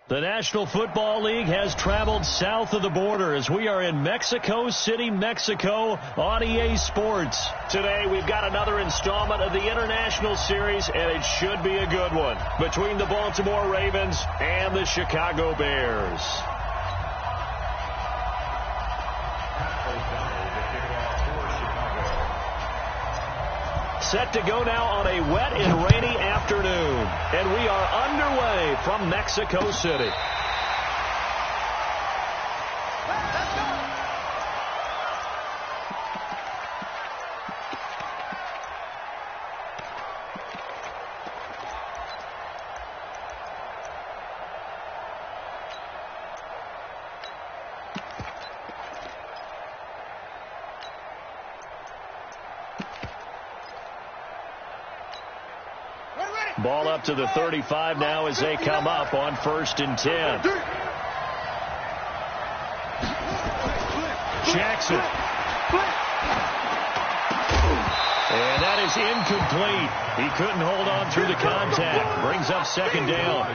The National Football League has traveled south of the border as we are in Mexico City, Mexico on EA Sports. Today we've got another installment of the International Series, and it should be a good one, between the Baltimore Ravens and the Chicago Bears. Set to go now on a wet and rainy afternoon. And we are underway from Mexico City. Ball up to the 35 now as they come up on 1st and 10. Jackson. And that is incomplete. He couldn't hold on through the contact. Brings up 2nd down.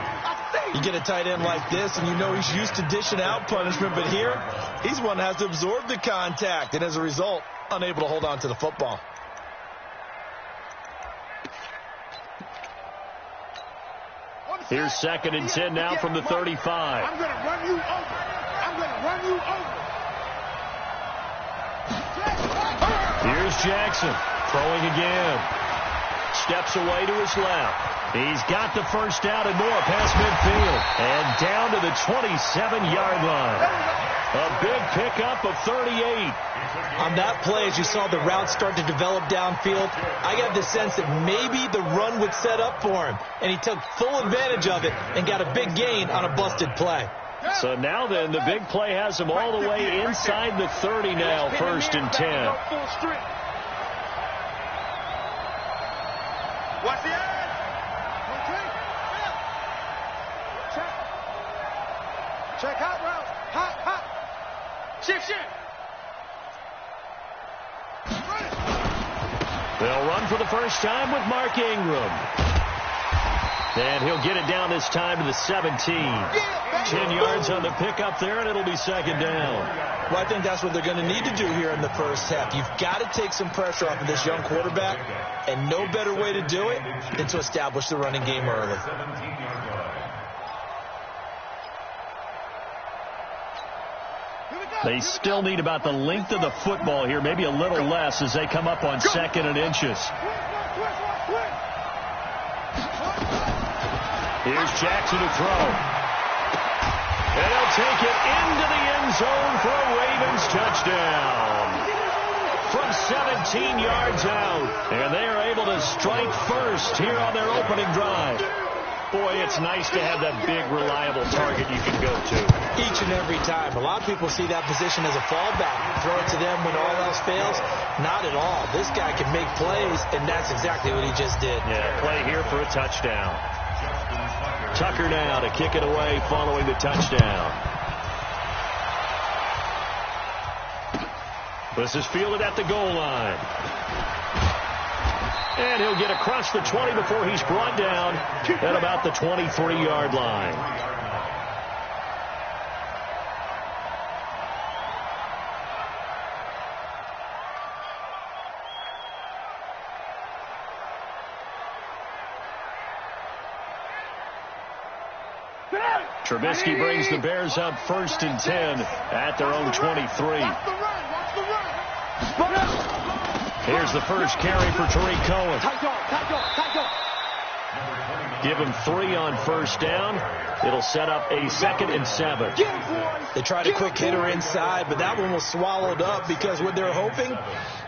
You get a tight end like this, and you know he's used to dishing out punishment, but here, he's one that has to absorb the contact, and as a result, unable to hold on to the football. Here's 2nd and 10 now from the 35. I'm going to run you over. I'm going to run you over. Here's Jackson throwing again. Steps away to his left. He's got the 1st down and more past midfield. And down to the 27-yard line. A big pickup of 38. On that play, as you saw the route start to develop downfield, I got the sense that maybe the run would set up for him. And he took full advantage of it and got a big gain on a busted play. So now then, the big play has him all the way inside the 30 now, 1st and 10. Watch the edge. Check hot route. Hot. Shift. They'll run for the first time with Mark Ingram. And he'll get it down this time to the 17. 10 yards on the pickup there, and it'll be 2nd down. Well, I think that's what they're going to need to do here in the first half. You've got to take some pressure off of this young quarterback, and no better way to do it than to establish the running game early. They still need about the length of the football here, maybe a little less as they come up on 2nd and inches. Here's Jackson to throw. And he'll take it into the end zone for a Ravens touchdown. From 17 yards out. And they are able to strike first here on their opening drive. Boy, it's nice to have that big, reliable target you can go to. Each and every time. A lot of people see that position as a fallback. Throw it to them when all else fails. Not at all. This guy can make plays, and that's exactly what he just did. Yeah, play here for a touchdown. Tucker now to kick it away following the touchdown. This is fielded at the goal line. And he'll get across the 20 before he's brought down at about the 23-yard line. Trubisky brings the Bears up 1st and 10 at their own 23. Here's the first carry for Tariq Cohen. Give him 3 on 1st down. It'll set up a 2nd and 7. They tried a quick hitter inside, but that one was swallowed up because what they're hoping,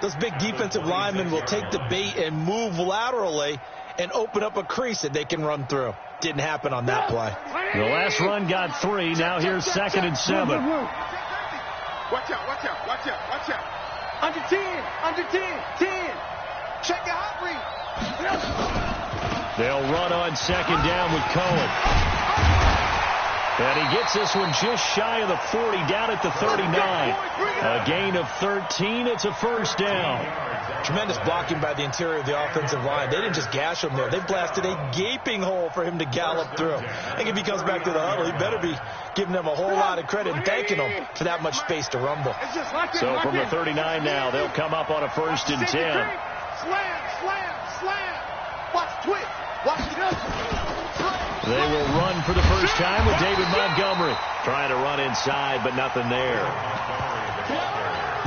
those big defensive linemen will take the bait and move laterally and open up a crease that they can run through. Didn't happen on that play. The last run got 3. Now here's 2nd and 7. Watch out. Under 10. 10. Check the hot read. They'll run on 2nd down with Cohen. And he gets this one just shy of the 40, down at the 39. A gain of 13. It's a first down. Tremendous blocking by the interior of the offensive line. They didn't just gash him there. They blasted a gaping hole for him to gallop through. I think if he comes back to the huddle, he better be giving them a whole lot of credit and thanking them for that much space to rumble. So from the 39 now, they'll come up on a 1st and 10. Slam, slam, slam. Watch twitch. Watch it up. They will run for the first time with David Montgomery. Trying to run inside, but nothing there.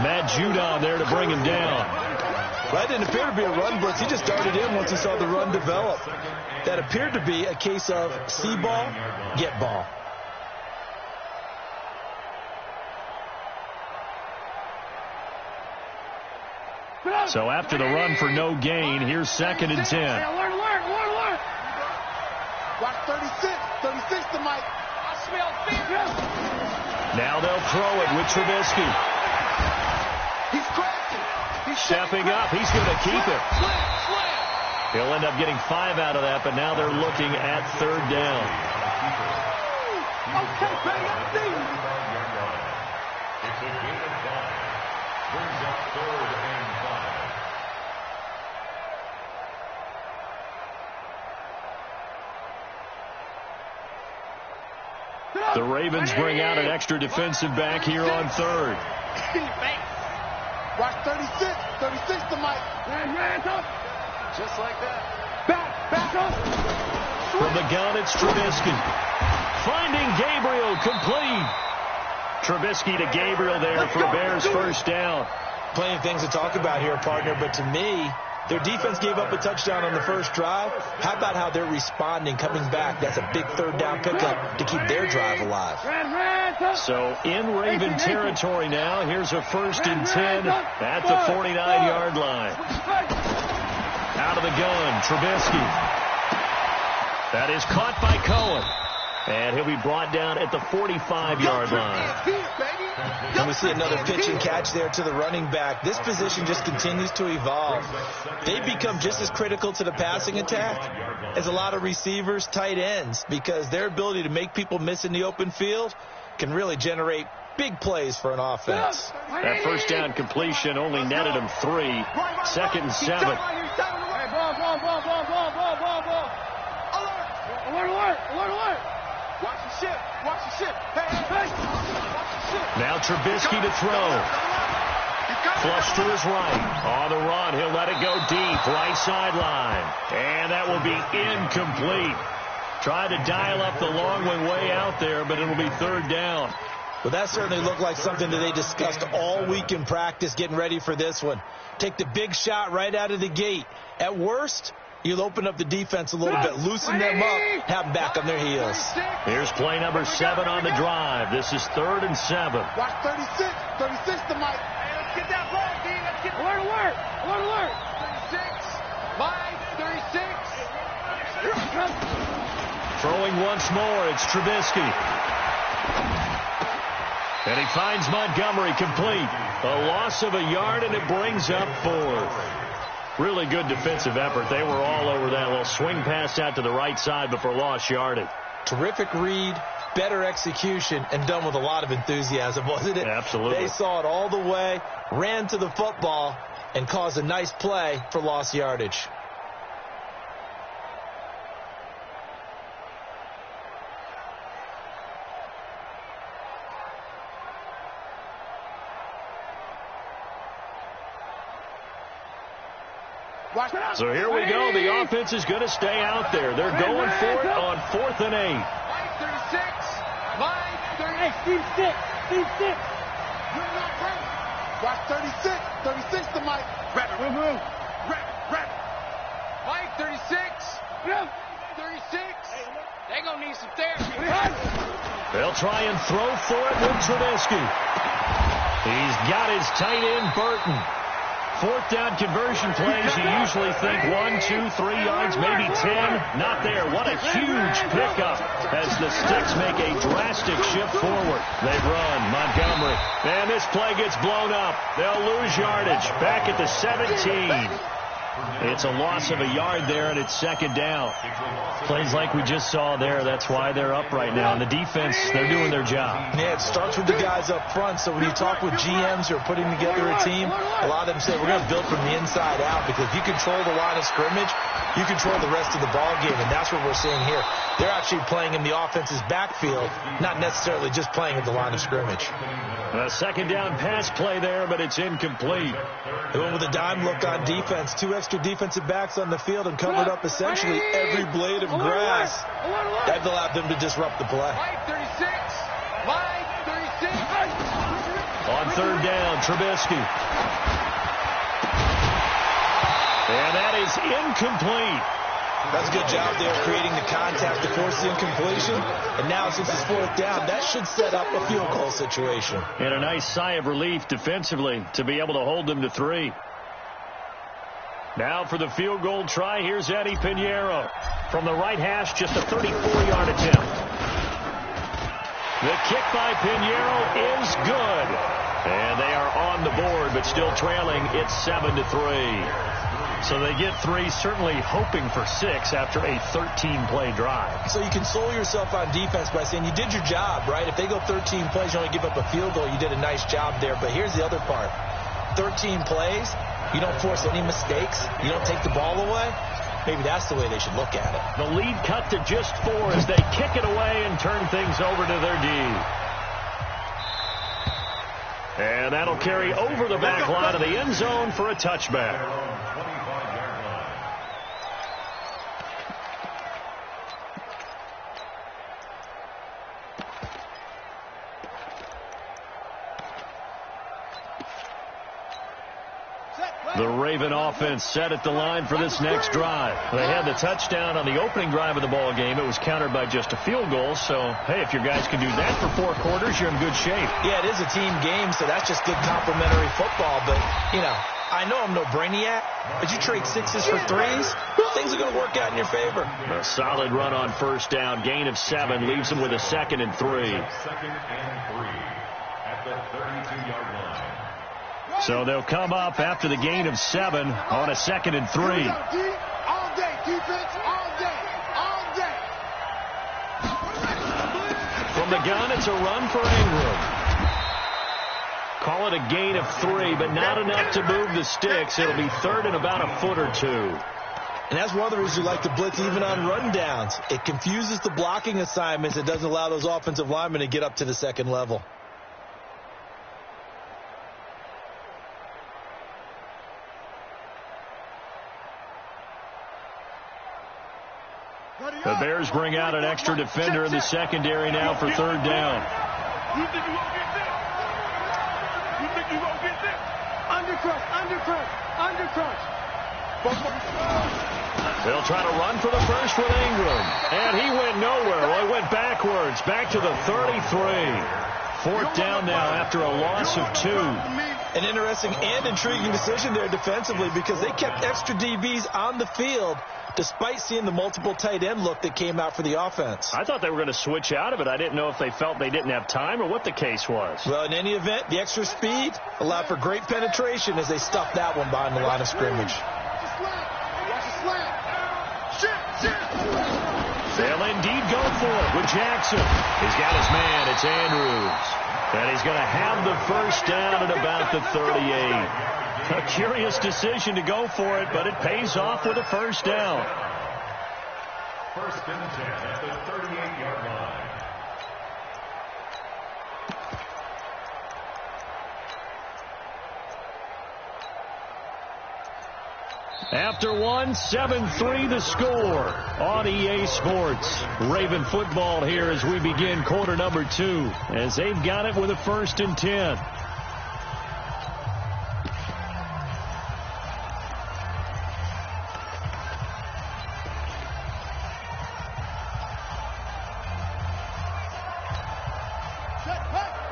Matt Judon there to bring him down. That didn't appear to be a run blitz. He just darted in once he saw the run develop. That appeared to be a case of see ball, get ball. So after the run for no gain, here's 2nd and 10. Watch 36. 36 to Mike. I smell fear. Now they'll throw it with Trubisky. He's crashing. He's Stepping up. He's going to keep it. He'll end up getting 5 out of that, but now they're looking at 3rd down. Okay, bang up D. It's a gain of 5. Brings up 3rd and 5. The Ravens bring out an extra defensive back here on 3rd. Watch 36. 36 to Mike. Just like that. Back up. From the gun, it's Trubisky. Finding Gabriel, complete. Trubisky to Gabriel there for Bears' first down. Plenty of things to talk about here, partner, but to me, their defense gave up a touchdown on the first drive. How about how they're responding, coming back? That's a big 3rd down pickup to keep their drive alive. So in Raven territory now, here's a 1st and 10 at the 49-yard line. Out of the gun, Trubisky. That is caught by Cohen. And he'll be brought down at the 45-yard line. And we see another pitch and catch there to the running back. This position just continues to evolve. They become just as critical to the passing attack as a lot of receivers, tight ends, because their ability to make people miss in the open field can really generate big plays for an offense. That first down completion only netted him 3. 2nd and 7. Alert. Watch the ship. Watch the ship. Hey. Now Trubisky to throw. Flush to his right. On the run, he'll let it go deep. Right sideline. And that will be incomplete. Tried to dial up the long way out there, but it'll be 3rd down. Well, that certainly looked like something that they discussed all week in practice, getting ready for this one. Take the big shot right out of the gate. At worst, you'll open up the defense a little bit, loosen them up, have them back on their heels. Here's play number 7 on the drive. This is 3rd and 7. Watch 36. 36 to Mike. Hey, let's get that ball, D. Let's get alert. 36. Mike, 36. Throwing once more, it's Trubisky. And he finds Montgomery complete. A loss of a yard, and it brings up 4. Really good defensive effort. They were all over that little swing pass out to the right side before lost yardage. Terrific read, better execution, and done with a lot of enthusiasm, wasn't it? Absolutely. They saw it all the way, ran to the football, and caused a nice play for lost yardage. So here we go. The offense is going to stay out there. They're going for it on 4th and 8. Mike, 36. Mike, 36. Steve 6. Watch 36. 36 to Mike. Rapid. Mike, 36. 36. They're going to need some therapy. They'll try and throw for it with Trubisky. He's got his tight end, Burton. 4th down conversion plays, you usually think 1, 2, 3 yards, maybe 10. Not there. What a huge pickup as the Sticks make a drastic shift forward. They run. Montgomery. And this play gets blown up. They'll lose yardage. Back at the 17. It's a loss of a yard there, and it's second down. Plays like we just saw there. That's why they're up right now. And the defense, they're doing their job. Yeah, it starts with the guys up front. So when you talk with GMs who are putting together a team, a lot of them say we're going to build from the inside out, because if you control the line of scrimmage, you control the rest of the ball game, and that's what we're seeing here. They're actually playing in the offense's backfield, not necessarily just playing at the line of scrimmage. A second down pass play there, but it's incomplete. They went with a dime look on defense. 2 extra defensive backs on the field and covered up essentially every blade of grass. That allowed them to disrupt the play. On third down, Trubisky. And that is incomplete. That's a good job there, creating the contact to force the incompletion. And now, since it's fourth down, that should set up a field goal situation. And a nice sigh of relief defensively to be able to hold them to 3. Now for the field goal try, here's Eddie Pinheiro. From the right hash, just a 34-yard attempt. The kick by Pinheiro is good. And they are on the board, but still trailing. It's 7-3. So they get 3, certainly hoping for 6 after a 13-play drive. So you console yourself on defense by saying you did your job, right? If they go 13 plays, you only give up a field goal, you did a nice job there. But here's the other part. 13 plays, you don't force any mistakes, you don't take the ball away. Maybe that's the way they should look at it. The lead cut to just 4 as they kick it away and turn things over to their D. And that'll carry over the back line of the end zone for a touchback. The Raven offense set at the line for this next drive. They had the touchdown on the opening drive of the ball game. It was countered by just a field goal. So, hey, if your guys can do that for 4 quarters, you're in good shape. Yeah, it is a team game, so that's just good complimentary football. But, you know, I know I'm no brainiac, but you trade 6s for 3s, things are going to work out in your favor. A solid run on first down. Gain of 7 leaves them with a 2nd and 3. Second and 3 at the 32-yard line. So they'll come up after the gain of 7 on a 2nd and 3. All day, defense, all day, all day. From the gun, it's a run for Ingram. Call it a gain of 3, but not enough to move the sticks. It'll be 3rd and about a foot or 2. And that's one of the reasons you like to blitz even on run downs. It confuses the blocking assignments. It doesn't allow those offensive linemen to get up to the second level. The Bears bring out an extra defender in the secondary now for 3rd down. You think you won't get this? You think you won't get this? Undercrush, undercrush, undercrush. They'll try to run for the first with Ingram. And he went nowhere. Well, he went backwards, back to the 33. 4th down now after a loss of 2. An interesting and intriguing decision there defensively, because they kept extra DBs on the field despite seeing the multiple tight end look that came out for the offense. I thought they were going to switch out of it. I didn't know if they felt they didn't have time or what the case was. Well, in any event, the extra speed allowed for great penetration as they stuffed that one behind the line of scrimmage. They'll indeed go for it with Jackson. He's got his man. It's Andrews. And he's going to have the first down at about the 38. A curious decision to go for it, but it pays off with a first down. First and 10 at the 38-yard line. After 1, 7-3 the score on EA Sports. Raven football here as we begin quarter number 2, as they've got it with a 1st and 10.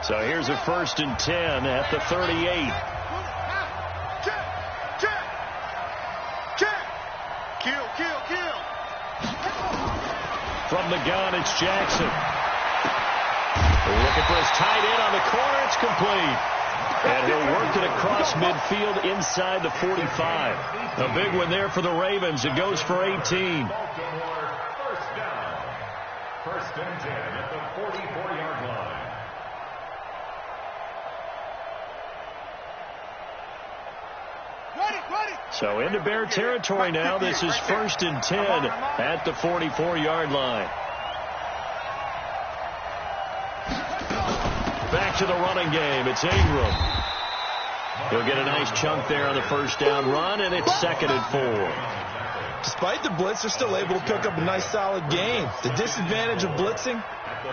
So here's a 1st and 10 at the 38. Kill. From the gun, it's Jackson. Looking for his tight end on the corner. It's complete. And he'll work it across midfield inside the 45. A big one there for the Ravens. It goes for 18. Baltimore, first down. First and 10 at the 44-yard line. So into Bear territory now. This is first and 10 at the 44-yard line. Back to the running game. It's Ingram. He'll get a nice chunk there on the first down run, and it's 2nd and 4. Despite the blitz, they're still able to pick up a nice solid gain. The disadvantage of blitzing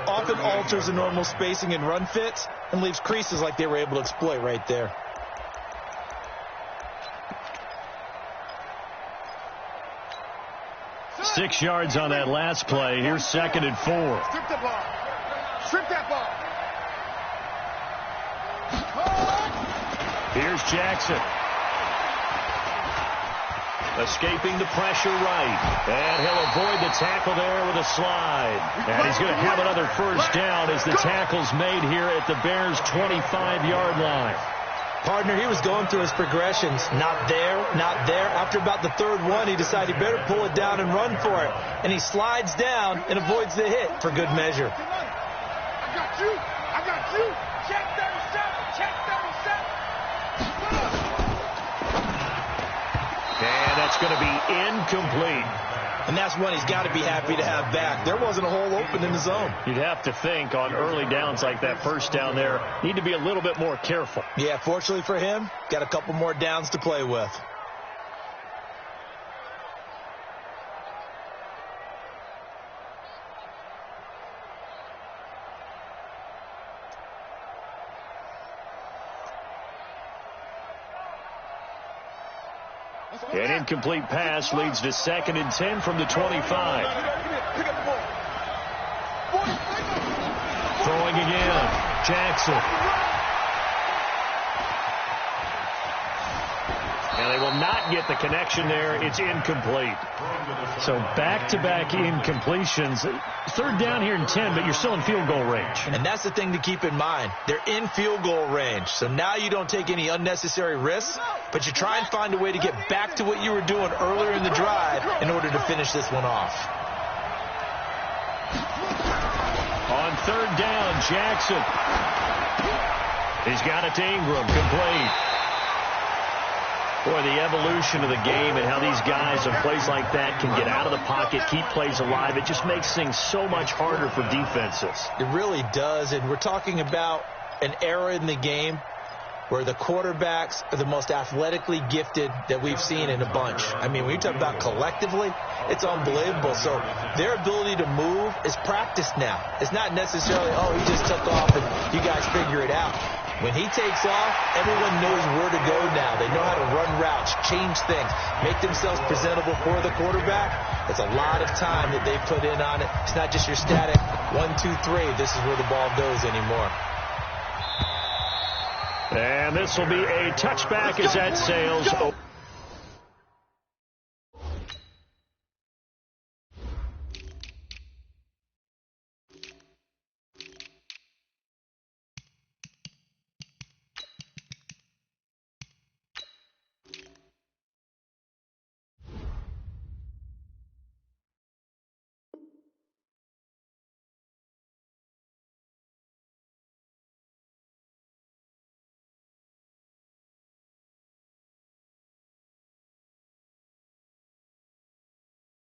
often alters the normal spacing and run fits and leaves creases like they were able to exploit right there. Six yards on that last play. Here's 2nd and 4. Strip the ball. Strip that ball. Here's Jackson. Escaping the pressure right. And he'll avoid the tackle there with a slide. And he's going to have another first down as the tackle's made here at the Bears' 25-yard line. Partner, he was going through his progressions. Not there, not there. After about the third one, he decided he better pull it down and run for it. And he slides down and avoids the hit for good measure. I got you. I got you. Check 37. Check 37. And that's going to be incomplete. And that's one he's got to be happy to have back. There wasn't a hole open in the zone. You'd have to think on early downs like that first down there, need to be a little bit more careful. Yeah, fortunately for him, got a couple more downs to play with. An incomplete pass leads to 2nd and 10 from the 25. Throwing again. Jackson. And they will not get the connection there. It's incomplete. So back-to-back incompletions. Third down here in 10, but you're still in field goal range. And that's the thing to keep in mind. They're in field goal range. So now you don't take any unnecessary risks, but you try and find a way to get back to what you were doing earlier in the drive in order to finish this one off. On third down, Jackson. He's got it to Ingram. Complete. Boy, the evolution of the game and how these guys on plays like that can get out of the pocket, keep plays alive, it just makes things so much harder for defenses. It really does, and we're talking about an era in the game where the quarterbacks are the most athletically gifted that we've seen in a bunch. I mean, when you talk about collectively, it's unbelievable. So their ability to move is practiced now. It's not necessarily, oh, he just took off and you guys figure it out. When he takes off, everyone knows where to go now. They know how to run routes, change things, make themselves presentable for the quarterback. It's a lot of time that they put in on it. It's not just your static 1, 2, 3. This is where the ball goes anymore. And this will be a touchback as that sails.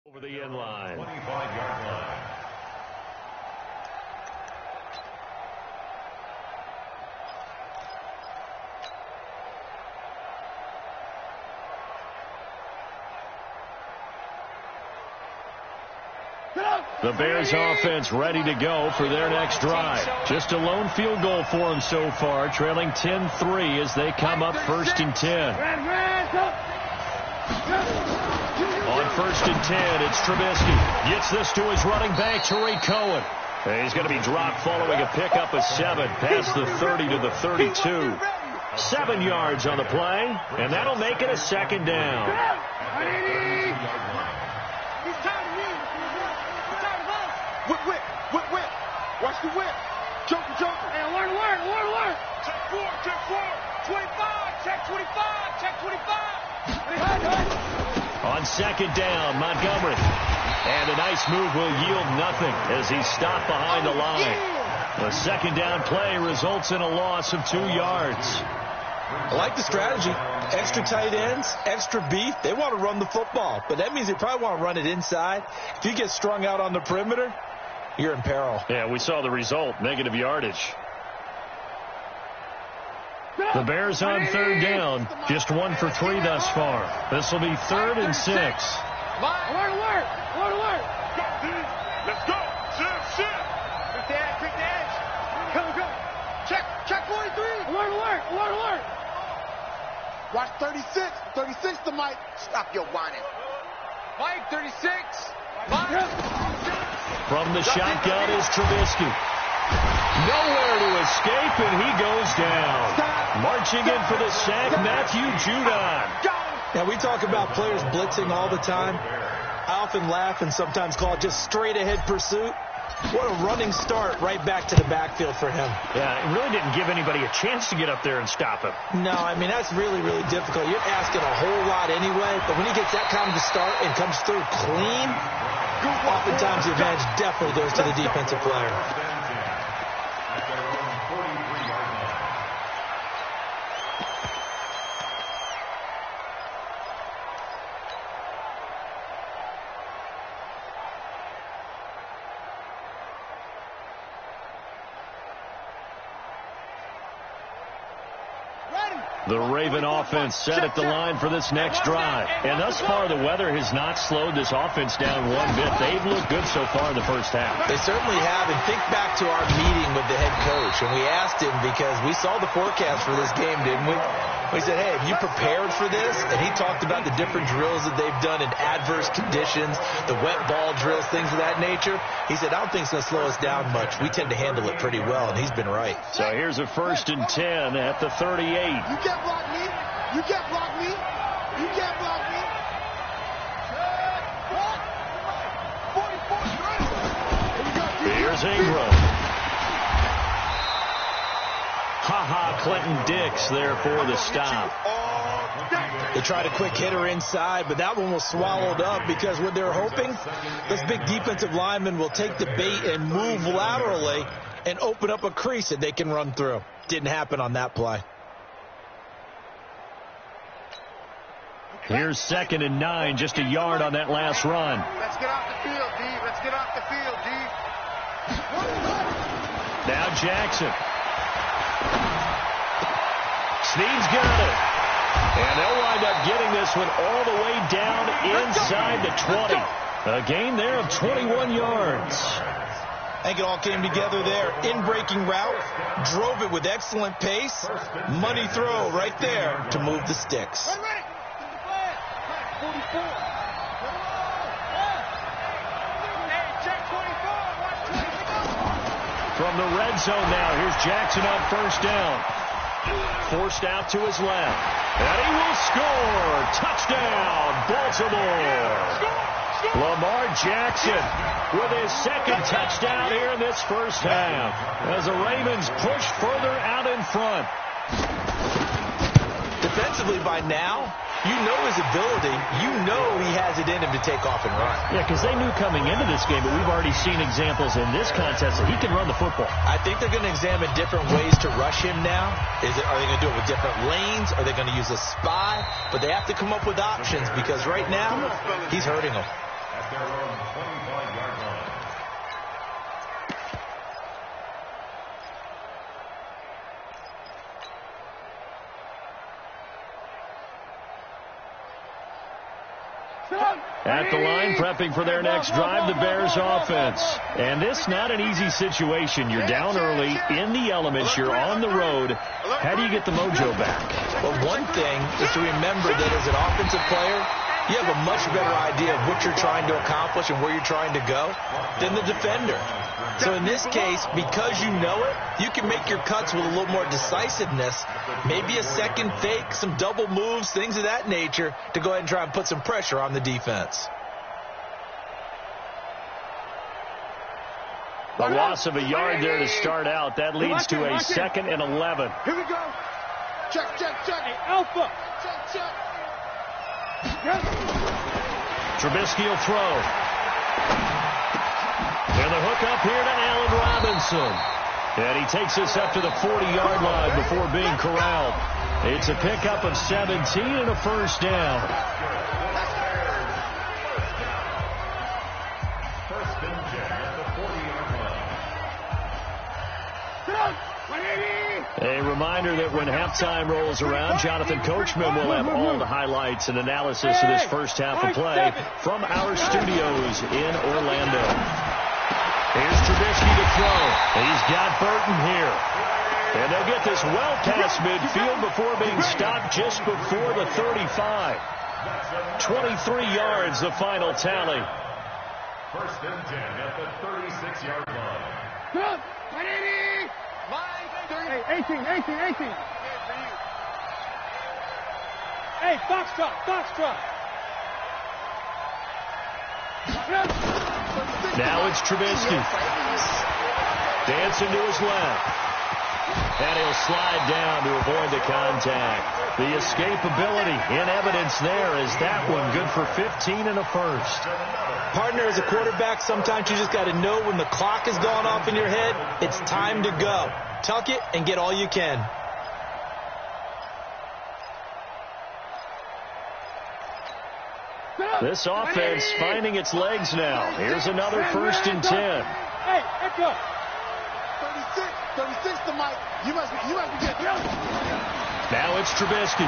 Over the end line. 25-yard line. The Bears offense ready to go for their next drive. Just a lone field goal for them so far, trailing 10-3 as they come up 1st and 10. On 1st and 10, it's Trubisky. Gets this to his running back, Tariq Cohen. And he's going to be dropped following a pickup of 7 past the 30 to the 32. 7 yards on the play, and that'll make it a 2nd down. Whip. Watch the whip. Joker. And learn. check 4, 25, check 25, check 25. On second down, Montgomery. And a nice move will yield nothing as he's stopped behind the line. The second down play results in a loss of 2 yards. I like the strategy. Extra tight ends, extra beef. They want to run the football, but that means they probably want to run it inside. If you get strung out on the perimeter, you're in peril. Yeah, we saw the result, negative yardage. The Bears on third down, just 1 for 3 thus far. This will be 3rd and 6. Alert. Let's go. Shift. Quick the edge. Go. Check 43. Alert. Watch 36. 36 to Mike. Stop your whining. Mike, 36. Mike. From the shotgun is Trubisky. Nowhere to escape, and he goes down. Marching in for the sack, Matthew Judon. Now, we talk about players blitzing all the time. I often laugh and sometimes call it just straight-ahead pursuit. What a running start right back to the backfield for him. Yeah, it really didn't give anybody a chance to get up there and stop him. No, I mean, that's really, really difficult. You're asking a whole lot anyway, but when he gets that kind of start and comes through clean, oftentimes the advantage definitely goes to the defensive player. The Raven offense set at the line for this next drive. And thus far, the weather has not slowed this offense down one bit. They've looked good so far in the first half. They certainly have. And think back to our meeting with the head coach. And we asked him because we saw the forecast for this game, didn't we? We said, hey, have you prepared for this? And he talked about the different drills that they've done in adverse conditions, the wet ball drills, things of that nature. He said, I don't think it's going to slow us down much. We tend to handle it pretty well, and he's been right. So here's a 1st and 10 at the 38. You can't block me. You can't block me. You can't block me. Here's Ingram. Clinton Dix there for the stop. They tried a quick hitter inside, but that one was swallowed up because what they're hoping, this big defensive lineman will take the bait and move laterally and open up a crease that they can run through. Didn't happen on that play. Here's 2nd and 9, just a yard on that last run. Let's get off the field, D. Let's get off the field, D. Now Jackson. Snead's got it. And they'll wind up getting this one all the way down inside the 20. A gain there of 21 yards. I think it all came together there. In-breaking route, drove it with excellent pace. Money throw right there to move the sticks. From the red zone now, here's Jackson on 1st down. Forced out to his left. And he will score. Touchdown, Baltimore. Lamar Jackson with his 2nd touchdown here in this first half. As the Ravens push further out in front. Defensively by now, you know his ability. You know he has it in him to take off and run. Yeah, because they knew coming into this game, but we've already seen examples in this contest that he can run the football. I think they're going to examine different ways to rush him now. Are they going to do it with different lanes? Are they going to use a spy? But they have to come up with options because right now, he's hurting them. At their own 25-yard line. At the line, prepping for their next drive, the Bears offense. And this not an easy situation. You're down early, in the elements, you're on the road. How do you get the mojo back? Well, one thing is to remember that as an offensive player, you have a much better idea of what you're trying to accomplish and where you're trying to go than the defender. So in this case, because you know it, you can make your cuts with a little more decisiveness, maybe a second fake, some double moves, things of that nature, to go ahead and try and put some pressure on the defense. A loss of a yard there to start out. That leads to a 2nd and 11. Here we go. Check, check, check. Hey, Alpha. Check, check. Trubisky will throw. And the hook up here to Allen Robinson. And he takes us up to the 40-yard line before being corralled. It's a pickup of 17 and a first down. First and 10 at the 40-yard line. A reminder that when halftime rolls around, Jonathan Coachman will have all the highlights and analysis of this first half of play from our studios in Orlando. Here's Trubisky to throw. He's got Burton here. And they'll get this well past midfield before being stopped just before the 35. 23 yards, the final tally. First and 10 at the 36-yard line. Hey, 18. Hey, Foxtrot. Now it's Trubisky. Dancing to his left. And he'll slide down to avoid the contact. The escapability in evidence there is that one good for 15 and a first. Partner, as a quarterback, sometimes you just got to know when the clock has gone off in your head, it's time to go. Tuck it and get all you can. This offense finding its legs now. Here's another 1st and 10. Hey, Echo. 36 to Mike. You must be getting Now it's Trubisky.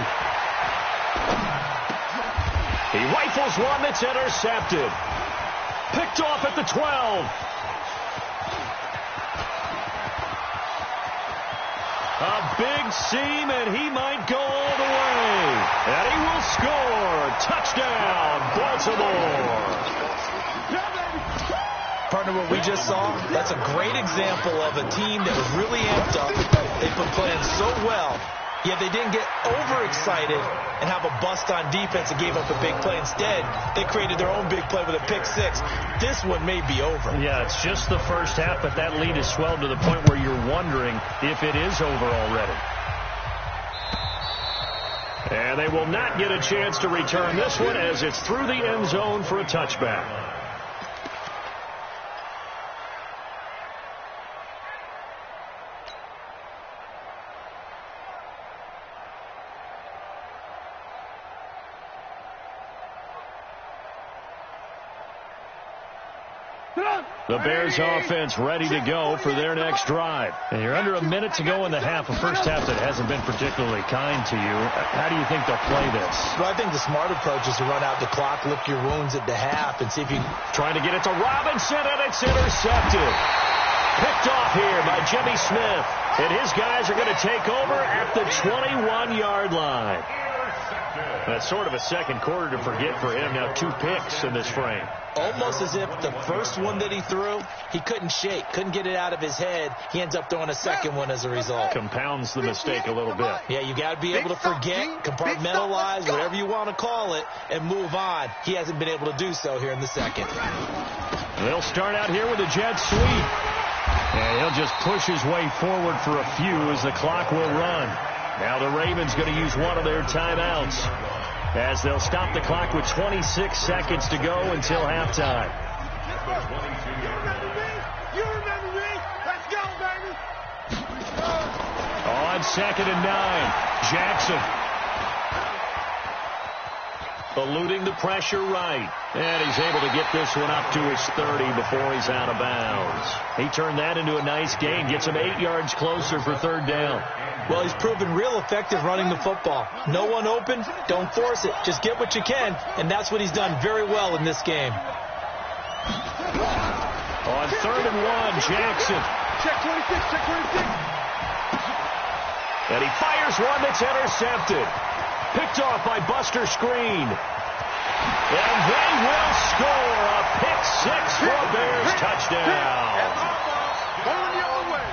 He rifles one that's intercepted. Picked off at the 12. A big seam, and he might go all the way. And he will score. Touchdown, Baltimore. Partner, what we just saw, that's a great example of a team that was really amped up. They've been playing so well, yet they didn't get overexcited and have a bust on defense and gave up a big play. Instead, they created their own big play with a pick six. This one may be over. Yeah, it's just the first half, but that lead has swelled to the point where you're wondering if it is over already. And they will not get a chance to return this one as it's through the end zone for a touchback. The Bears offense ready to go for their next drive. And you're under a minute to go in the half, a first half that hasn't been particularly kind to you. How do you think they'll play this? Well, I think the smart approach is to run out the clock, lick your wounds at the half, and see if you can... Trying to get it to Robinson, and it's intercepted. Picked off here by Jimmy Smith. And his guys are going to take over at the 21-yard line. That's sort of a second quarter to forget for him. Now 2 picks in this frame. Almost as if the first one that he threw, he couldn't shake, couldn't get it out of his head. He ends up throwing a second one as a result. Compounds the mistake a little bit. Yeah, you got to be able to forget, compartmentalize, whatever you want to call it, and move on. He hasn't been able to do so here in the second. They'll start out here with a jet sweep. And he'll just push his way forward for a few as the clock will run. Now the Ravens going to use one of their timeouts as they'll stop the clock with 26 seconds to go until halftime. You remember me? Let's go, baby. On 2nd and 9, Jackson. Eluding the pressure right. And he's able to get this one up to his 30 before he's out of bounds. He turned that into a nice gain. Gets him 8 yards closer for 3rd down. Well, he's proven real effective running the football. No one open, don't force it. Just get what you can, and that's what he's done very well in this game. On 3rd and 1, Jackson. Check 26, check 26. And he fires one that's intercepted. Picked off by Buster Screen. And they will score a pick six for a Bears touchdown. Going the other way.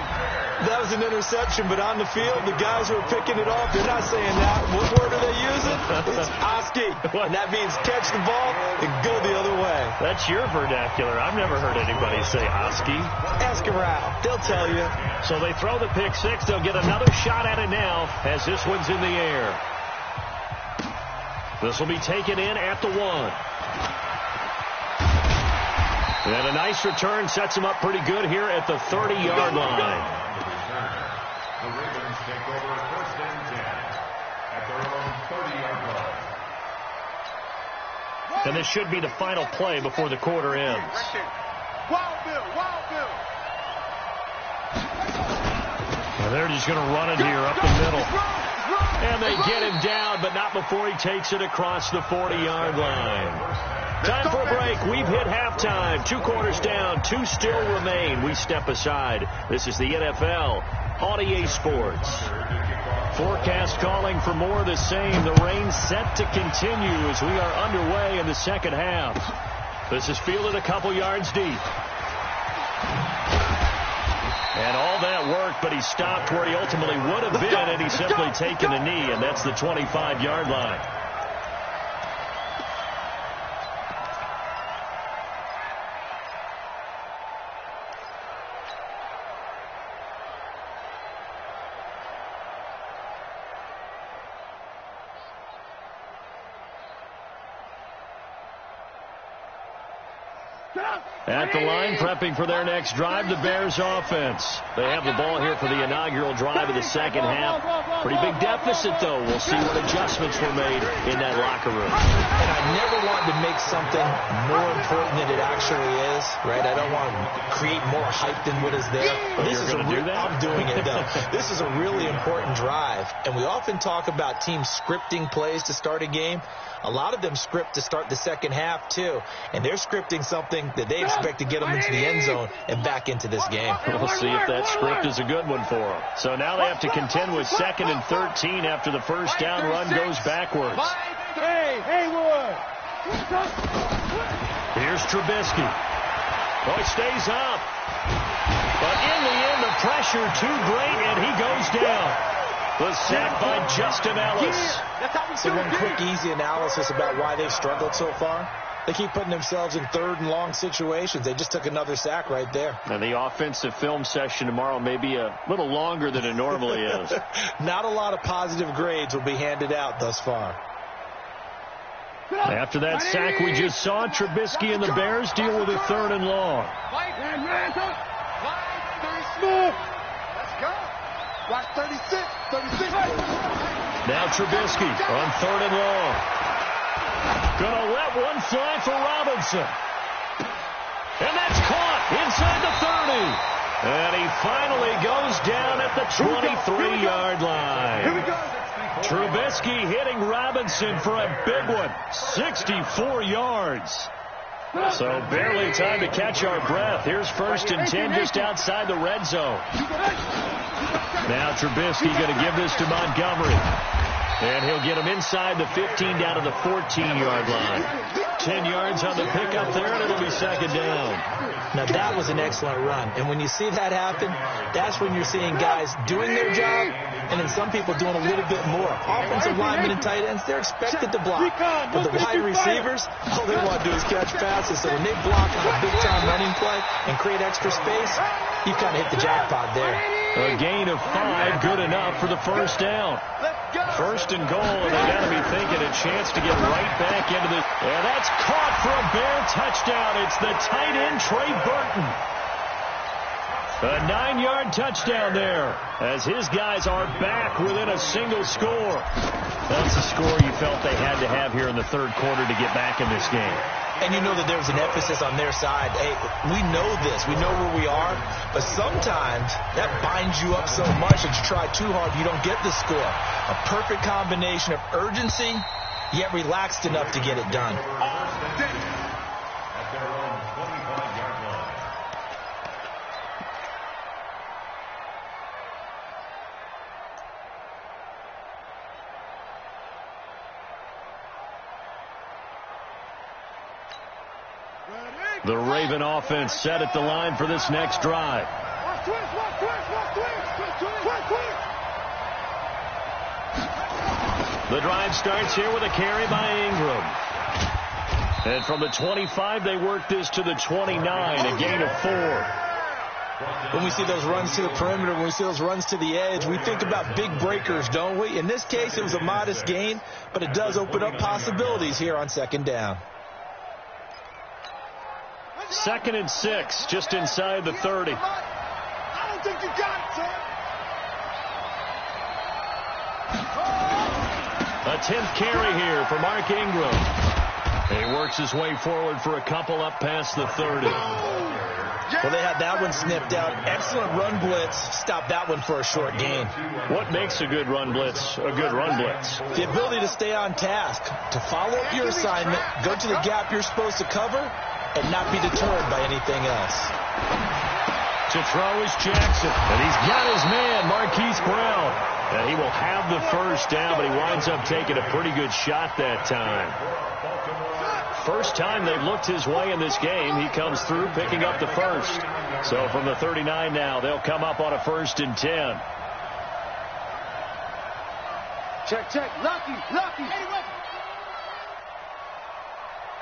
That was an interception, but on the field, the guys who are picking it off, they're not saying that. What word are they using? It's Oski. And that means catch the ball and go the other way. That's your vernacular. I've never heard anybody say Husky. Ask around. They'll tell you. So they throw the pick six. They'll get another shot at it now as this one's in the air. This will be taken in at the 1. And a nice return sets him up pretty good here at the 30-yard line. The Ravens take over first and 10 at their own 30-yard line. And this should be the final play before the quarter ends. Wild Bill, Wild Bill. And they're just going to run it here up the middle. And they get him down, but not before he takes it across the 40-yard line. Time for a break. We've hit halftime. 2 quarters down. 2 still remain. We step aside. This is the NFL on EA Sports. Forecast calling for more of the same. The rain set to continue as we are underway in the second half. This is fielded a couple yards deep. And all that worked, but he stopped where he ultimately would have been, and he's simply taken a knee, and that's the 25-yard line. At the line, prepping for their next drive, the Bears offense. They have the ball here for the inaugural drive of the second half. Pretty big deficit, though. We'll see what adjustments were made in that locker room. And I never want to make something more important than it actually is, right? I don't want to create more hype than what is there. This is do that? I'm doing it, though. This is a really important drive. And we often talk about teams scripting plays to start a game. A lot of them script to start the second half, too. And they're scripting something that they expect to get them into the end zone and back into this game. We'll see if that script is a good one for them. So now they have to contend with 2nd and 13 after the first down run goes backwards. Hey, Haywood. Here's Trubisky. Oh, he stays up. But in the end, the pressure too great, and he goes down. The sack by Justin Ellis. So one quick, easy analysis about why they've struggled so far. They keep putting themselves in 3rd and long situations. They just took another sack right there. And the offensive film session tomorrow may be a little longer than it normally is. Not a lot of positive grades will be handed out thus far. After that sack we just saw, Trubisky and the Bears deal with a 3rd and long. Let's go. Watch 36. Now Trubisky on 3rd and long. Gonna let one fly for Robinson. And that's caught inside the 30. And he finally goes down at the 23-yard line. Here we go. Trubisky hitting Robinson for a big one. 64 yards. So barely time to catch our breath. Here's 1st and 10 just outside the red zone. Now Trubisky going to give this to Montgomery. And he'll get him inside the 15 down to the 14-yard line. 10 yards on the pickup there, and it'll be 2nd down. Now, that was an excellent run. And when you see that happen, that's when you're seeing guys doing their job and then some people doing a little bit more. Offensive linemen and tight ends, they're expected to block. But the wide receivers, all they want to do is catch passes. So when they block on a big-time running play and create extra space, you kind of hit the jackpot there. A gain of 5, good enough for the 1st down. 1st and goal, and they got to be thinking a chance to get right back into this. And that's caught for a Bear touchdown. It's the tight end, Trey Burton. A 9-yard touchdown there as his guys are back within a single score. That's a score you felt they had to have here in the 3rd quarter to get back in this game. And you know that there was an emphasis on their side. Hey, we know this. We know where we are. But sometimes that binds you up so much that you try too hard, you don't get the score. A perfect combination of urgency, yet relaxed enough to get it done. At their own 25-yard line. The Raven offense set at the line for this next drive. The drive starts here with a carry by Ingram. And from the 25, they work this to the 29, a gain of 4. When we see those runs to the perimeter, when we see those runs to the edge, we think about big breakers, don't we? In this case, it was a modest gain, but it does open up possibilities here on second down. 2nd and 6, just inside the 30. I don't think you got it, son. A 10th carry here for Mark Ingram. He works his way forward for a couple up past the 30. Well, they had that one snipped out. Excellent run blitz. Stop that one for a short gain. What makes a good run blitz a good run blitz? The ability to stay on task, to follow up your assignment, go to the gap you're supposed to cover, and not be deterred by anything else. To throw is Jackson, and he's got his man, Marquise Brown. And he will have the first down, but he winds up taking a pretty good shot that time. First time they've looked his way in this game, he comes through picking up the first. So from the 39 now, they'll come up on a 1st and 10. Check, check. Lucky.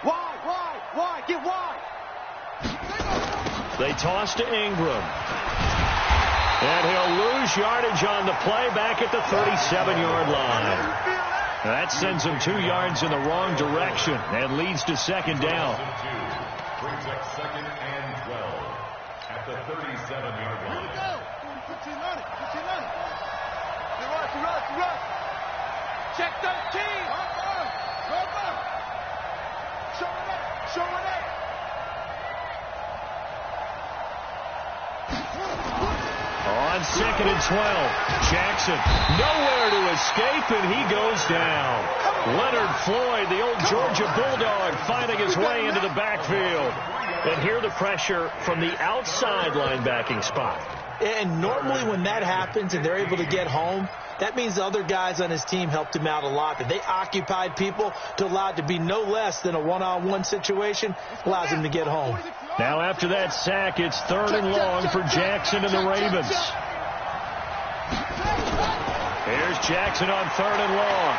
Wide. Get wide. They toss to Ingram. And he'll lose yardage on the play back at the 37-yard line. That sends him 2 yards in the wrong direction and leads to second down. Brings up 2nd and 12 at the 37-yard line. Here we go. Put your on it. Rush. Check 13. Showing up. On 2nd and 12, Jackson nowhere to escape, and he goes down. Leonard Floyd, the old Georgia Bulldog, finding his way into the backfield. And here the pressure from the outside linebacking spot. And normally when that happens and they're able to get home, that means the other guys on his team helped him out a lot. That they occupied people to allow it to be no less than a one-on-one situation, allows him to get home. Now after that sack, it's 3rd and long for Jackson and the Ravens. Here's Jackson on 3rd and long.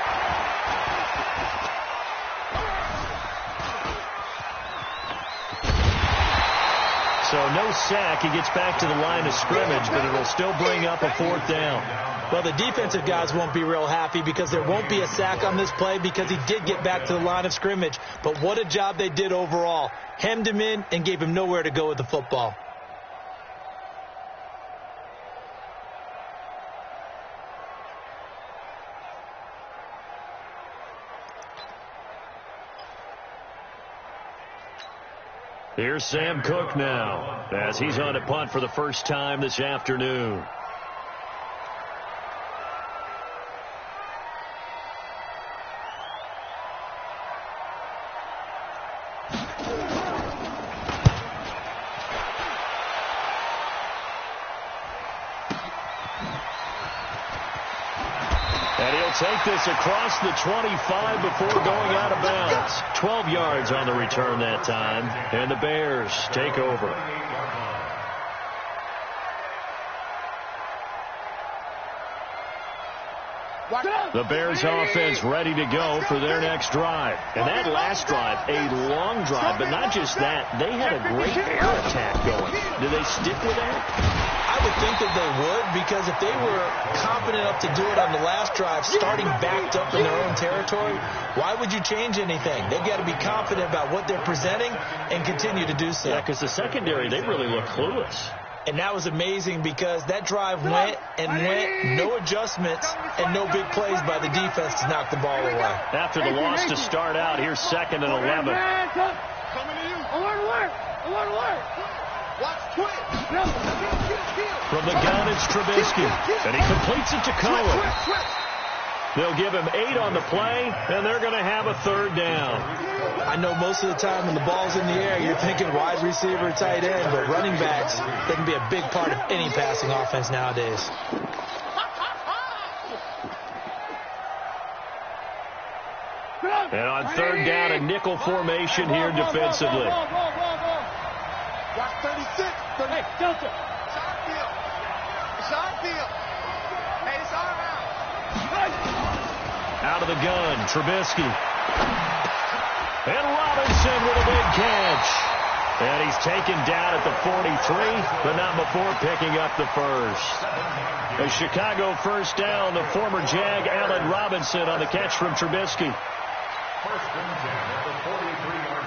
So no sack. He gets back to the line of scrimmage, but it'll still bring up a 4th down. Well, the defensive guys won't be real happy because there won't be a sack on this play because he did get back to the line of scrimmage. But what a job they did overall. Hemmed him in and gave him nowhere to go with the football. Here's Sam Cook now as he's on a punt for the first time this afternoon. Take this across the 25 before going out of bounds. 12 yards on the return that time, and the Bears take over. The Bears offense ready to go for their next drive. And that last drive, a long drive, but not just that. They had a great air attack going. Do they stick with that? I would think that they would, because if they were confident enough to do it on the last drive, starting backed up in their own territory, why would you change anything? They've got to be confident about what they're presenting and continue to do so. Yeah, because the secondary, they really look clueless. And that was amazing because that drive went and went, no adjustments and no big plays by the defense to knock the ball away. After the loss to start out, here's 2nd and 11. Coming to you. Alert. Watch quick. From the gun, it's Trubisky. And he completes it to Cohen. They'll give him 8 on the play, and they're going to have a 3rd down. I know most of the time when the ball's in the air, you're thinking wide receiver, tight end, but running backs, they can be a big part of any passing offense nowadays. And on 3rd down, a nickel formation here defensively. Watch 36. Hey, Delta. It's our field. Hey, it's our round. Out of the gun, Trubisky. And Robinson with a big catch. And he's taken down at the 43, but not before picking up the first. A Chicago first down, the former Jag Allen Robinson on the catch from Trubisky. First and 10 at the 43-yard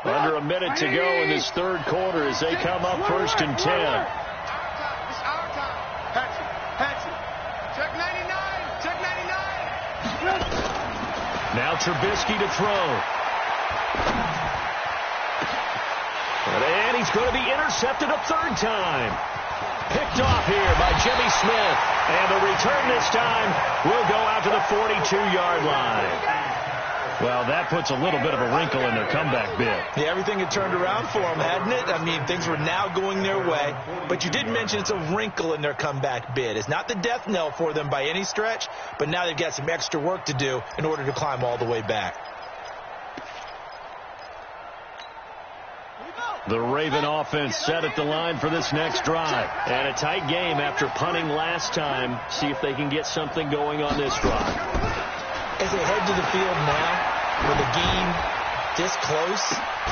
line. Under a minute to go in this third quarter as they come up first and 10. It's our time. Patsy. Check 99. Check 99. Now Trubisky to throw. And he's going to be intercepted a third time. Picked off here by Jimmy Smith. And the return this time will go out to the 42-yard line. Well, that puts a little bit of a wrinkle in their comeback bid. Yeah, everything had turned around for them, hadn't it? I mean, things were now going their way. But you did mention it's a wrinkle in their comeback bid. It's not the death knell for them by any stretch, but now they've got some extra work to do in order to climb all the way back. The Raven offense set at the line for this next drive. And a tight game after punting last time. See if they can get something going on this drive. As they head to the field now, with the game this close,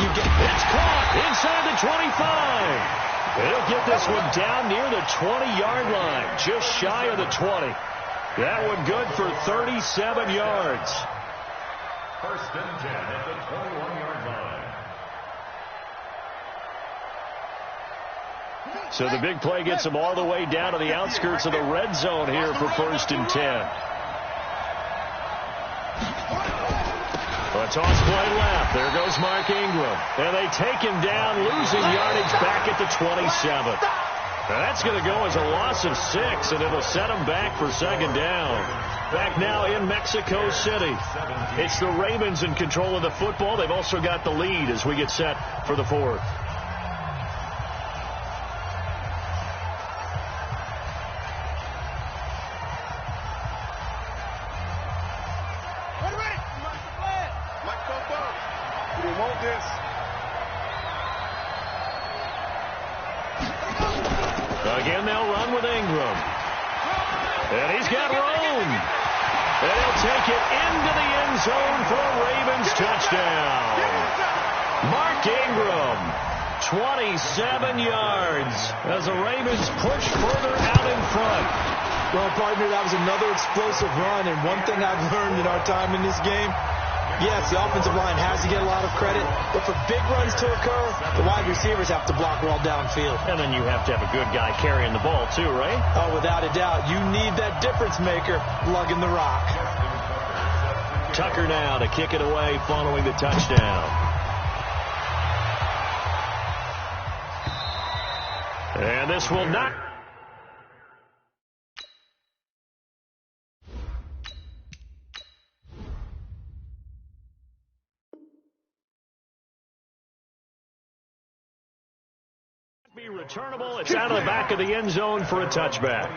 it's caught inside the 25. They'll get this one down near the 20-yard line, just shy of the 20. That one good for 37 yards. First and 10 at the 21-yard line. So the big play gets them all the way down to the outskirts of the red zone here for first and 10. A toss play left. There goes Mark Ingram. And they take him down, losing yardage back at the 27. Now that's going to go as a loss of 6, and it'll set them back for second down. Back now in Mexico City. It's the Ravens in control of the football. They've also got the lead as we get set for the fourth. Again, they'll run with Ingram. And he's got room. And he'll take it into the end zone for a Ravens touchdown. Mark Ingram, 27 yards as the Ravens push further out in front. Well, partner, that was another explosive run. And one thing I've learned in our time in this game, yes, the offensive line has to get a lot of credit, but for big runs to occur, the wide receivers have to block well downfield. And then you have to have a good guy carrying the ball too, right? Oh, without a doubt. You need that difference maker lugging the rock. Tucker now to kick it away following the touchdown. And this will not... be returnable. It's out of the back of the end zone for a touchback.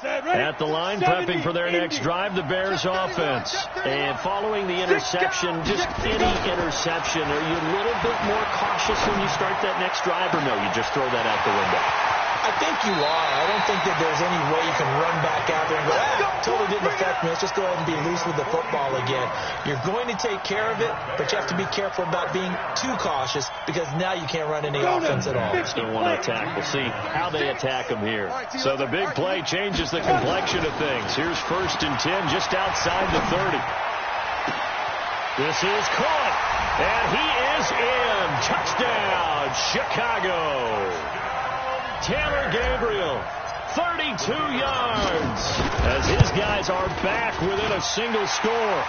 At the line, prepping for their next drive, the Bears offense. And following the interception, just any interception, are you a little bit more cautious when you start that next drive, or no, you just throw that out the window? I think you are. I don't think that there's any way you can run back out there and go, totally didn't affect me. Let's just go ahead and be loose with the football again. You're going to take care of it, but you have to be careful about being too cautious because now you can't run any offense at all. Still want to attack. We'll see how they attack them here. So the big play changes the complexion of things. Here's first and 10 just outside the 30. This is caught, and he is in. Touchdown, Chicago. Taylor Gabriel, 32 yards, as his guys are back within a single score.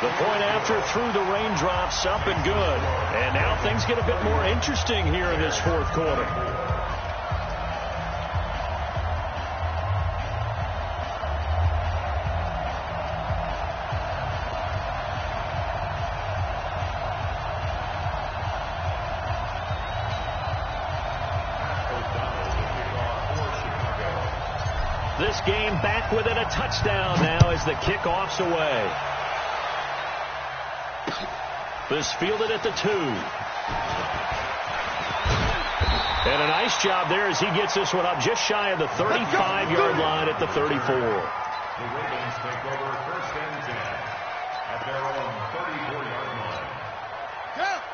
The point after through the raindrops, up and good. And now things get a bit more interesting here in this fourth quarter. This game back within a touchdown now as the kickoff's away. This fielded at the 2. And a nice job there as he gets this one up just shy of the 35-yard line at the 34. The Ravens take over first and 10 at their own 34-yard line.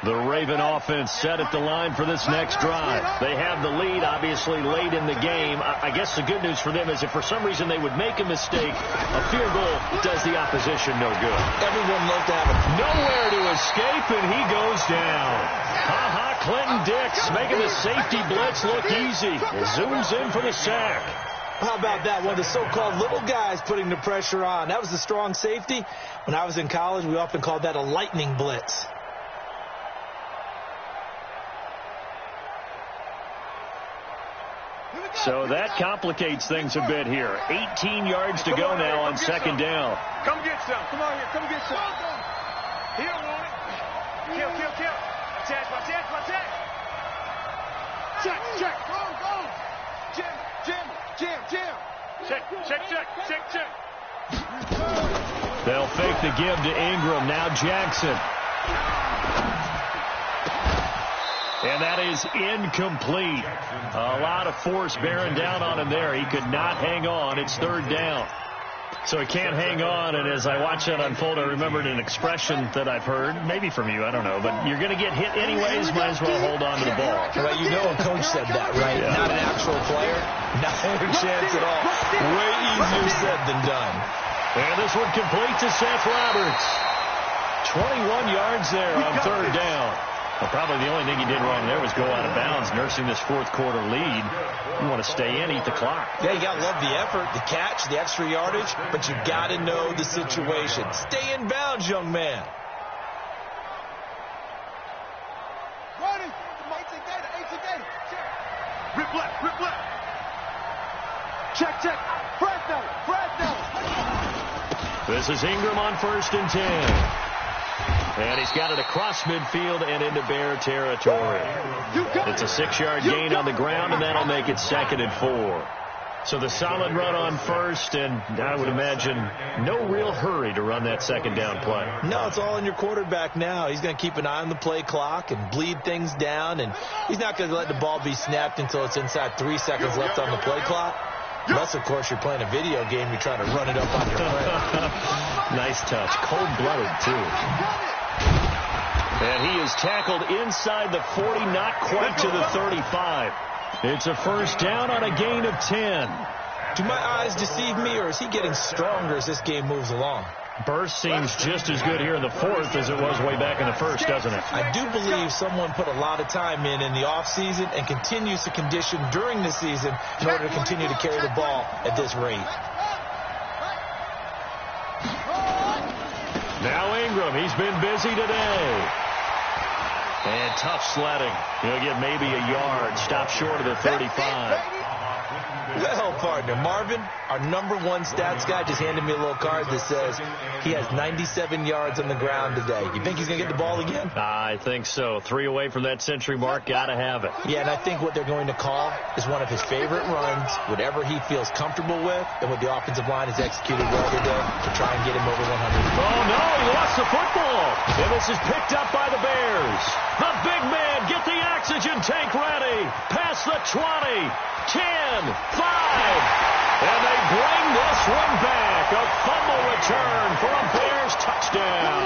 The Raven offense set at the line for this next drive. They have the lead, obviously, late in the game. I guess the good news for them is if for some reason they would make a mistake, a field goal does the opposition no good. Everyone loves to have it. Nowhere to escape, and he goes down. Ha-ha, Clinton Dix making the safety blitz look easy. Zooms in for the sack. How about that? One of the so-called little guys putting the pressure on. That was the strong safety. When I was in college, we often called that a lightning blitz. So that complicates things a bit here. 18 yards to go now on second down. Come get some. Come on here. Come get some. He don't want it. Kill. Attack. Check. Go. Jim. Check. They'll fake the give to Ingram. Now Jackson. And that is incomplete. A lot of force bearing down on him there. He could not hang on. It's third down. So he can't hang on, and as I watch that unfold, I remembered an expression that I've heard, maybe from you, I don't know, but you're going to get hit anyways, might as well hold on to the ball. Well, you know a coach said that, right? Yeah. Not an actual player. Not a chance at all. Way easier said than done. And this one complete to Seth Roberts. 21 yards there on third down. Well, probably the only thing he did wrong there was go out of bounds, nursing this fourth quarter lead. You want to stay in, eat the clock. Yeah, you got to love the effort, the catch, the extra yardage, but you got to know the situation. Stay in bounds, young man. Ready. H2H. Rip left. Check. Fresno. This is Ingram on first and 10. And he's got it across midfield and into Bear territory. It's a 6-yard gain on the ground, and that'll make it 2nd and 4. So the solid run on first, and I would imagine no real hurry to run that second down play. No, it's all in your quarterback now. He's going to keep an eye on the play clock and bleed things down, and he's not going to let the ball be snapped until it's inside 3 seconds left on the play clock. Unless, of course, you're playing a video game, you're trying to run it up on your friend. Nice touch. Cold-blooded, too. And he is tackled inside the 40, not quite to the 35. It's a first down on a gain of 10. Do my eyes deceive me, or is he getting stronger as this game moves along? Burst seems just as good here in the fourth as it was way back in the first, doesn't it? I do believe someone put a lot of time in the offseason and continues to condition during the season in order to continue to carry the ball at this rate. Now Ingram, he's been busy today. And tough sledding. He'll get maybe a yard. Stop short of the 35. Well, partner, Marvin, our #1 stats guy, just handed me a little card that says he has 97 yards on the ground today. You think he's going to get the ball again? I think so. 3 away from that century mark. Got to have it. Yeah, and I think what they're going to call is one of his favorite runs, whatever he feels comfortable with, and what the offensive line has executed well today to try and get him over 100. Oh, no, he lost the football. And this is picked up by the Bears. The big man, get the oxygen tank ready. Past the 20, 10, 5. And they bring this one back. A fumble return for a Bears touchdown.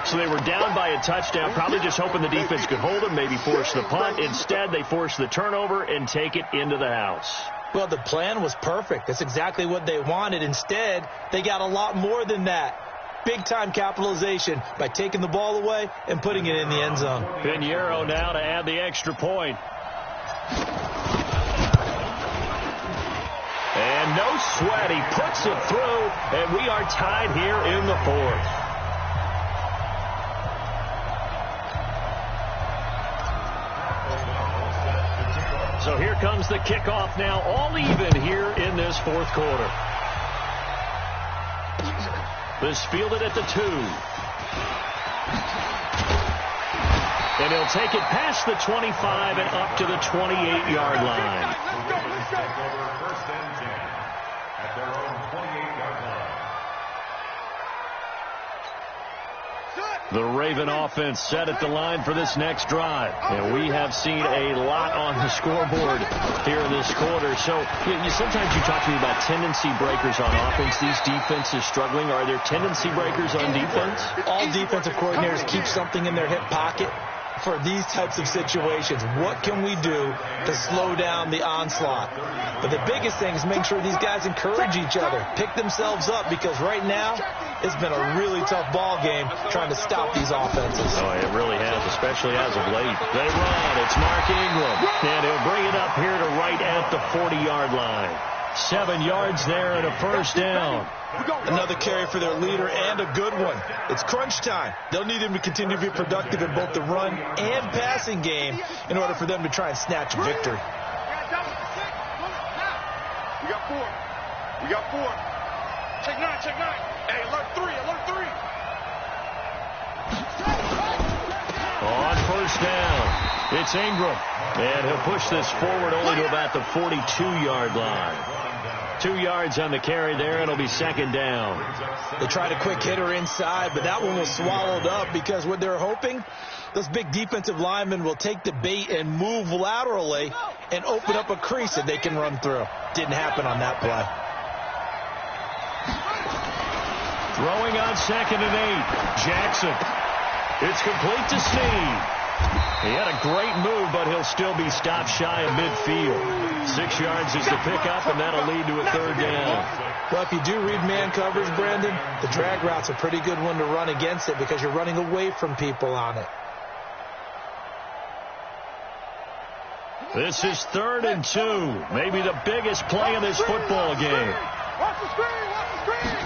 So they were down by a touchdown, probably just hoping the defense could hold them, maybe force the punt. Instead, they force the turnover and take it into the house. Well, the plan was perfect. That's exactly what they wanted. Instead, they got a lot more than that. Big-time capitalization by taking the ball away and putting it in the end zone. Pinheiro now to add the extra point. And no sweat. He puts it through, and we are tied here in the fourth. So here comes the kickoff now, all even here in this fourth quarter. This fielded at the 2. And he'll take it past the 25 and up to the 28-yard line. Let's take over first and 10 at their own 28-yard line. The Raven offense set at the line for this next drive. And we have seen a lot on the scoreboard here in this quarter. So sometimes you talk to me about tendency breakers on offense. These defenses struggling. Are there tendency breakers on defense? All defensive coordinators keep something in their hip pocket for these types of situations. What can we do to slow down the onslaught? But the biggest thing is make sure these guys encourage each other, pick themselves up, because right now it's been a really tough ball game trying to stop these offenses. Oh, it really has, especially as of late. They run. It's Mark Ingram. And he'll bring it up here to right at the 40-yard line. 7 yards there and a first down. Another carry for their leader and a good one. It's crunch time. They'll need him to continue to be productive in both the run and passing game in order for them to try and snatch a victory. We got 4. We got 4. Check 9, check 9. Hey, alert 3, alert 3. On first down, it's Ingram. And he'll push this forward only to about the 42-yard line. 2 yards on the carry there, and it'll be second down. They tried a quick hitter inside, but that one was swallowed up because what they're hoping, those big defensive linemen will take the bait and move laterally and open up a crease that they can run through. Didn't happen on that play. Throwing on 2nd and 8. Jackson. It's complete to Snead. He had a great move, but he'll still be stopped shy of midfield. 6 yards is the pickup, and that'll lead to a third down. Well, if you do read man coverage, Brandon, the drag route's a pretty good one to run against it because you're running away from people on it. This is 3rd and 2. Maybe the biggest play in this football game. Watch the screen, watch the screen.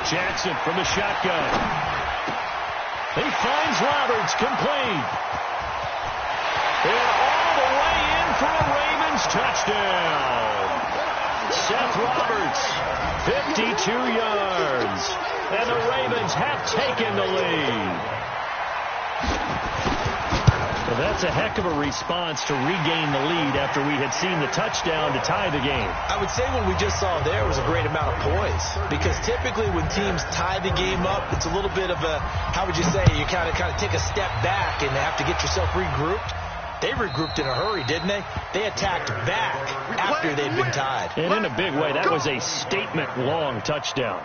Jackson from the shotgun. He finds Roberts, complete. And all the way in for a Ravens touchdown. Seth Roberts, 52 yards. And the Ravens have taken the lead. Well, that's a heck of a response to regain the lead after we had seen the touchdown to tie the game. I would say what we just saw there was a great amount of poise, because typically when teams tie the game up, it's a little bit of a, how would you say, you kind of take a step back and have to get yourself regrouped. They regrouped in a hurry, didn't they? They attacked back after they'd been tied. And in a big way, that was a statement-long touchdown.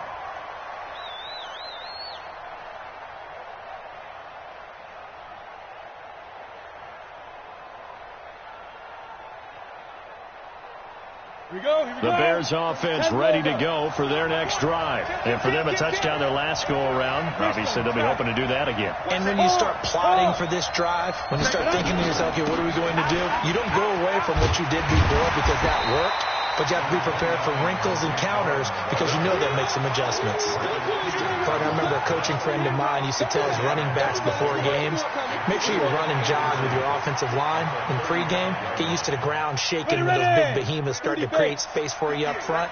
The Bears offense ready to go for their next drive. And for them, a touchdown their last go-around. Obviously, they'll be hoping to do that again. And when you start plotting for this drive, when you start thinking to yourself, okay, what are we going to do? You don't go away from what you did before because that worked. But you have to be prepared for wrinkles and counters because you know they'll make some adjustments. But I remember a coaching friend of mine used to tell his running backs before games, make sure you run and jog with your offensive line in pregame. Get used to the ground shaking when those big behemoths start to create space for you up front.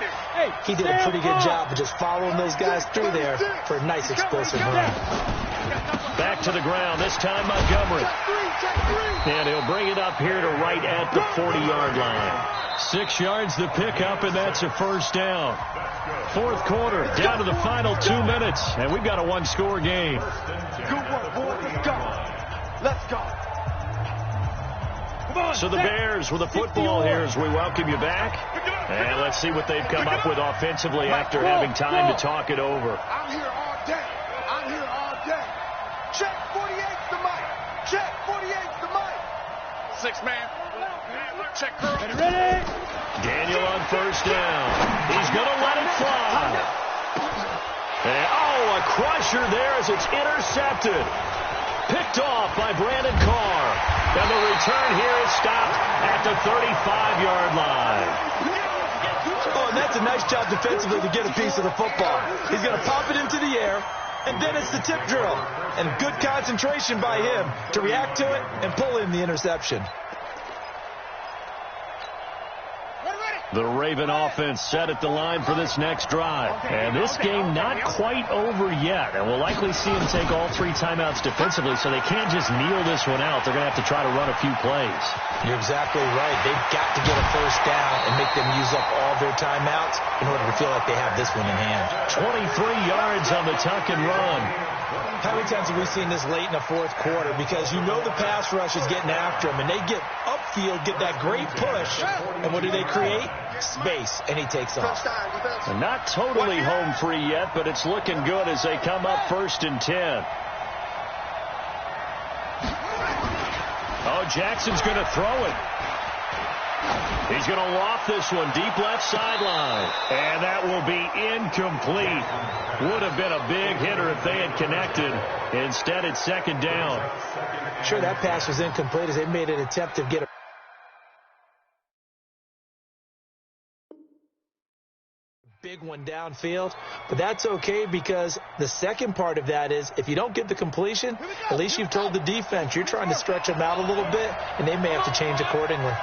He did a pretty good job of just following those guys through there for a nice explosive run. Back to the ground, this time Montgomery. And he'll bring it up here to right at the 40-yard line. 6 yards the pickup, and that's a first down. Fourth quarter, down to the final 2 minutes, and we've got a one-score game. Good work, boys. Let's go. Let's go. Come on, So the Bears with the football here as we welcome you back. And let's see what they've come up with offensively after having time to talk it over. I'm here all day. I'm here all day. Check 48's the mic. Check 48's the mic. 6 man. Check curl. Ready? Daniel on first down. He's going to let it fly. And, a crusher there as it's intercepted. Picked off by Brandon Carr. And the return here is stopped at the 35-yard line. Oh, and that's a nice job defensively to get a piece of the football. He's going to pop it into the air, and then it's the tip drill. And good concentration by him to react to it and pull in the interception. The Raven offense set at the line for this next drive. And this game not quite over yet. And we'll likely see them take all 3 timeouts defensively, so they can't just kneel this one out. They're going to have to try to run a few plays. You're exactly right. They've got to get a first down and make them use up all their timeouts in order to feel like they have this one in hand. 23 yards on the tuck and run. How many times have we seen this late in the fourth quarter? Because you know the pass rush is getting after him, and they get upfield, get that great push, and what do they create? Space, and he takes off. And not totally home free yet, but it's looking good as they come up 1st and 10. Oh, Jackson's going to throw it. He's going to loft this one deep left sideline. And that will be incomplete. Would have been a big hitter if they had connected. Instead, it's 2nd down. Sure, that pass was incomplete as they made an attempt to get a big one downfield, but that's okay because the second part of that is if you don't get the completion, at least you've told the defense you're trying to stretch them out a little bit, and they may have to change accordingly.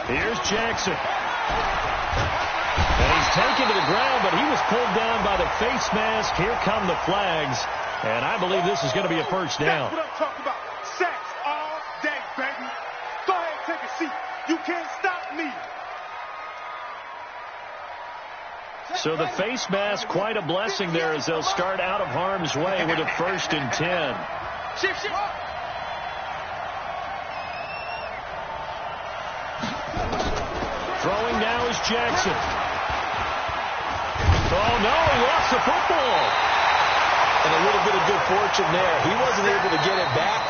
Here's Jackson. And he's taken to the ground, but he was pulled down by the face mask. Here come the flags, and I believe this is going to be a 1st down. That's what I'm talking about. Sacks all day, baby. Go ahead and take a seat. You can't stop me. So the face mask, quite a blessing there as they'll start out of harm's way with a 1st and 10. Shift. Throwing now is Jackson. Oh, no, he lost the football. And a little bit of good fortune there. He wasn't able to get it back,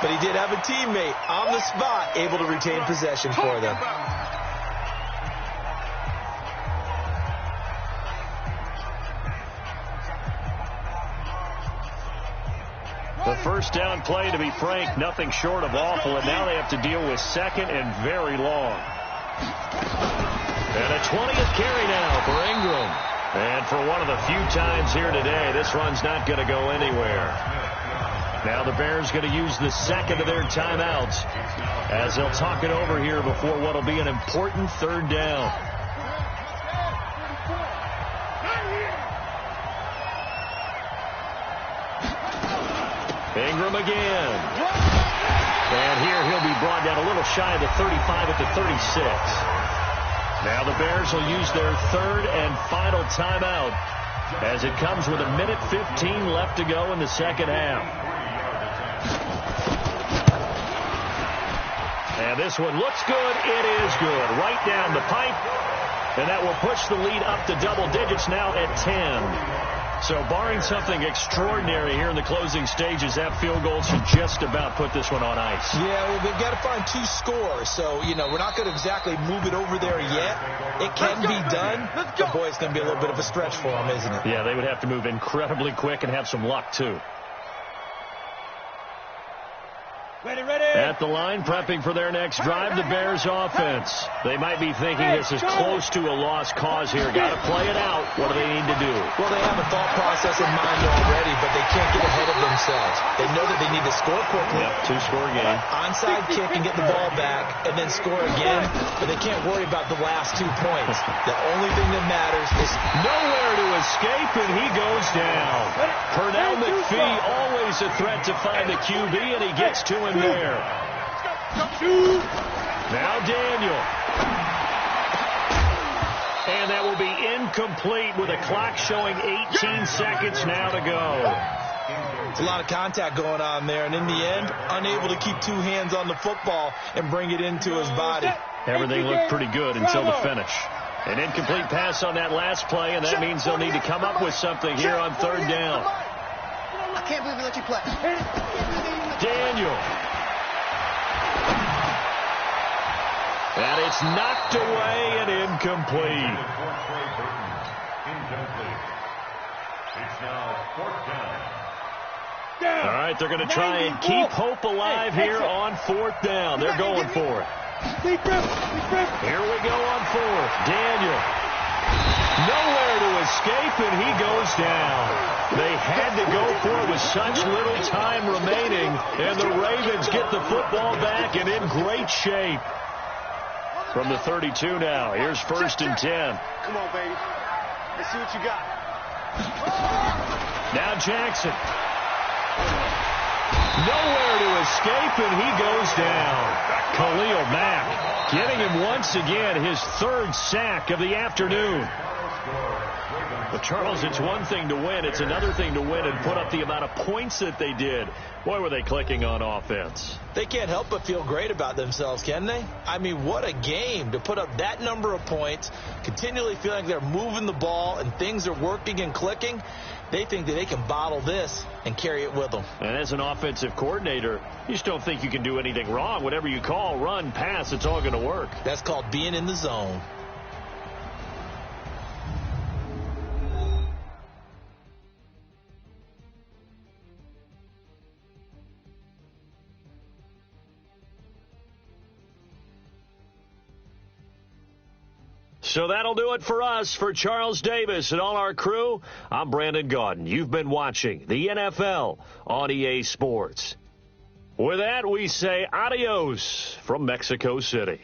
but he did have a teammate on the spot able to retain possession for them. The 1st down play, to be frank, nothing short of awful, and now they have to deal with 2nd and very long. And a 20th carry now for Ingram. And for one of the few times here today, this run's not going to go anywhere. Now the Bears going to use the 2nd of their timeouts as they'll talk it over here before what will be an important 3rd down. Ingram again. And here he'll be brought down a little shy of the 35 at the 36. Now the Bears will use their 3rd and final timeout as it comes with 1:15 left to go in the 2nd half. And this one looks good. It is good. Right down the pipe. And that will push the lead up to double digits now at 10. So barring something extraordinary here in the closing stages, that field goal should just about put this one on ice. Yeah, well, they've got to find 2 scores. So, you know, we're not going to exactly move it over there yet. It can be done. But, boy, it's going to be a little bit of a stretch for them, isn't it? Yeah, they would have to move incredibly quick and have some luck, too. Ready. At the line, prepping for their next drive, the Bears offense. They might be thinking this is close to a lost cause here. Got to play it out. What do they need to do? Well, they have a thought process in mind already, but they can't get ahead of themselves. They know that they need to score quickly. Yep, 2-score game. Onside kick and get the ball back and then score again, but they can't worry about the last 2 points. The only thing that matters is nowhere to escape, and he goes down. Pernell McPhee, always a threat to find the QB, and he gets to him there. Now Daniel. And that will be incomplete with a clock showing 18 seconds now to go. It's a lot of contact going on there, and in the end, unable to keep 2 hands on the football and bring it into his body. Everything looked pretty good until the finish. An incomplete pass on that last play, and that means they'll need to come up with something here on 3rd down. I can't believe we let you play. Daniel. And it's knocked away and incomplete. It's now 4th down. All right, they're going to try and keep hope alive here on 4th down. They're going for it. Here we go on 4th. Daniel. Nowhere to escape, and he goes down. They had to go for it with such little time remaining, and the Ravens get the football back and in great shape. From the 32 now, here's 1st and 10. Come on, baby. Let's see what you got. Now Jackson. Nowhere to escape, and he goes down. Khalil Mack getting him once again his 3rd sack of the afternoon. But, Charles, it's one thing to win. It's another thing to win and put up the amount of points that they did. Boy, were they clicking on offense. They can't help but feel great about themselves, can they? I mean, what a game to put up that number of points, continually feeling like they're moving the ball and things are working and clicking. They think that they can bottle this and carry it with them. And as an offensive coordinator, you just don't think you can do anything wrong. Whatever you call, run, pass, it's all going to work. That's called being in the zone. So that'll do it for us. For Charles Davis and all our crew, I'm Brandon Gaudin. You've been watching the NFL on EA Sports. With that, we say adios from Mexico City.